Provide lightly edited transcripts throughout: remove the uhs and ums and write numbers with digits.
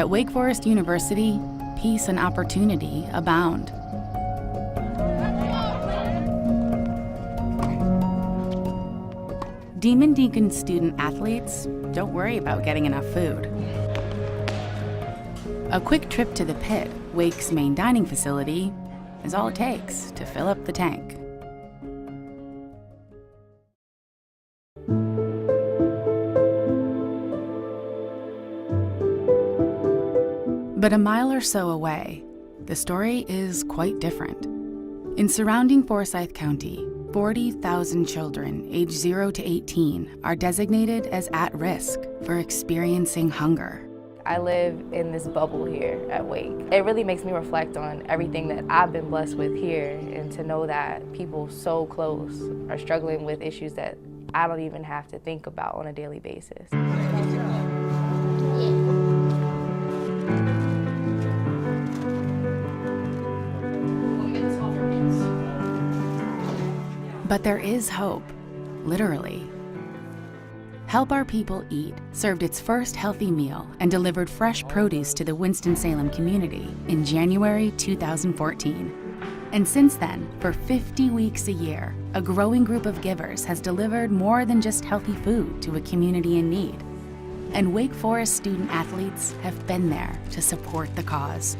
At Wake Forest University, peace and opportunity abound. Demon Deacon student athletes don't worry about getting enough food. A quick trip to the pit, Wake's main dining facility, is all it takes to fill up the tank. But a mile or so away, the story is quite different. In surrounding Forsyth County, 40,000 children aged 0 to 18 are designated as at risk for experiencing hunger. I live in this bubble here at Wake. It really makes me reflect on everything that I've been blessed with here, and to know that people so close are struggling with issues that I don't even have to think about on a daily basis. But there is hope, literally. Help Our People Eat served its first healthy meal and delivered fresh produce to the Winston-Salem community in January 2014. And since then, for 50 weeks a year, a growing group of givers has delivered more than just healthy food to a community in need. And Wake Forest student athletes have been there to support the cause.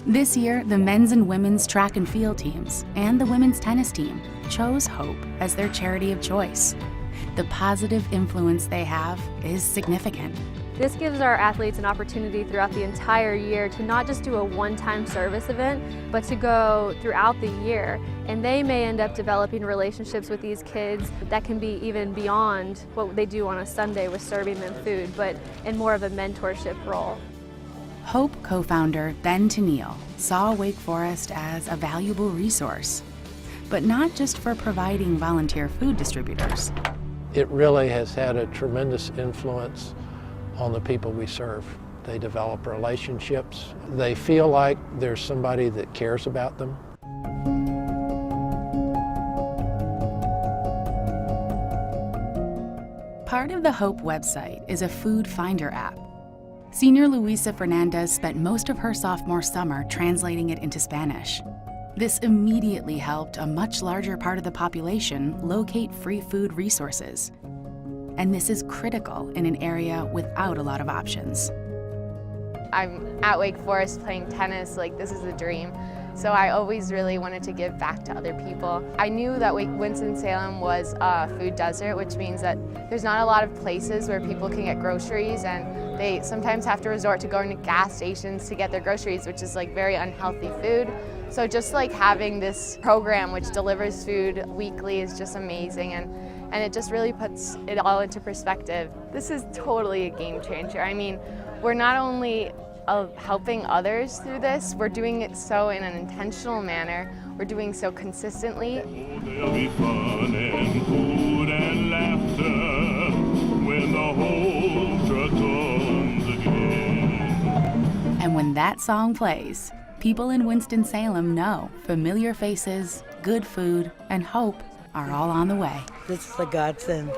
This year, the men's and women's track and field teams and the women's tennis team chose Hope as their charity of choice. The positive influence they have is significant. This gives our athletes an opportunity throughout the entire year to not just do a one-time service event, but to go throughout the year. And they may end up developing relationships with these kids that can be even beyond what they do on a Sunday with serving them food, but in more of a mentorship role. Hope co-founder Ben Tennille saw Wake Forest as a valuable resource, but not just for providing volunteer food distributors. It really has had a tremendous influence on the people we serve. They develop relationships. They feel like there's somebody that cares about them. Part of the Hope website is a food finder app. Senior Luisa Fernandez spent most of her sophomore summer translating it into Spanish. This immediately helped a much larger part of the population locate free food resources. And this is critical in an area without a lot of options. I'm at Wake Forest playing tennis, like this is a dream. So I always really wanted to give back to other people. I knew that Winston-Salem was a food desert, which means that there's not a lot of places where people can get groceries, and they sometimes have to resort to going to gas stations to get their groceries, which is like very unhealthy food. So just like having this program which delivers food weekly is just amazing, and it just really puts it all into perspective. This is totally a game changer. I mean, we're not only helping others through this, we're doing it so in an intentional manner. We're doing so consistently. There'll be fun and food and laughter when the whole truck comes again. And when that song plays, people in Winston-Salem know familiar faces, good food, and hope are all on the way. This is a godsend.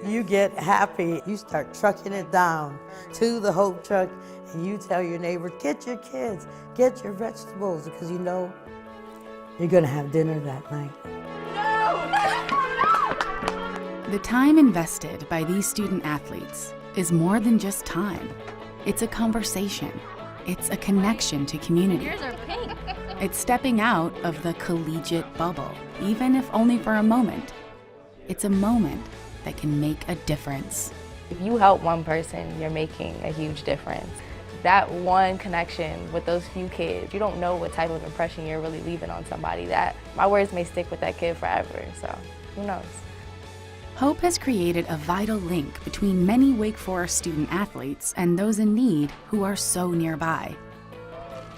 You get happy, you start trucking it down to the Hope truck, and you tell your neighbors, get your kids, get your vegetables, because you know you're gonna have dinner that night. The time invested by these student athletes is more than just time. It's a conversation. It's a connection to community. Yours are pink. It's stepping out of the collegiate bubble, even if only for a moment. It's a moment that can make a difference. If you help one person, you're making a huge difference. That one connection with those few kids, you don't know what type of impression you're really leaving on somebody. That my words may stick with that kid forever, so who knows? Hope has created a vital link between many Wake Forest student athletes and those in need who are so nearby.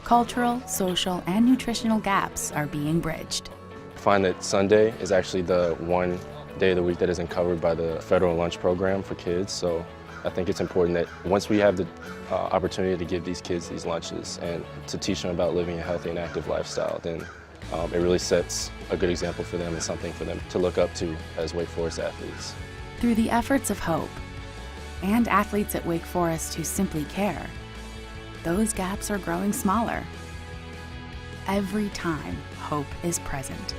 Cultural, social, and nutritional gaps are being bridged. I find that Sunday is actually the one day of the week that isn't covered by the federal lunch program for kids, so I think it's important that once we have the opportunity to give these kids these lunches and to teach them about living a healthy and active lifestyle, then it really sets a good example for them and something for them to look up to as Wake Forest athletes. Through the efforts of Hope and athletes at Wake Forest who simply care, those gaps are growing smaller. Every time, hope is present.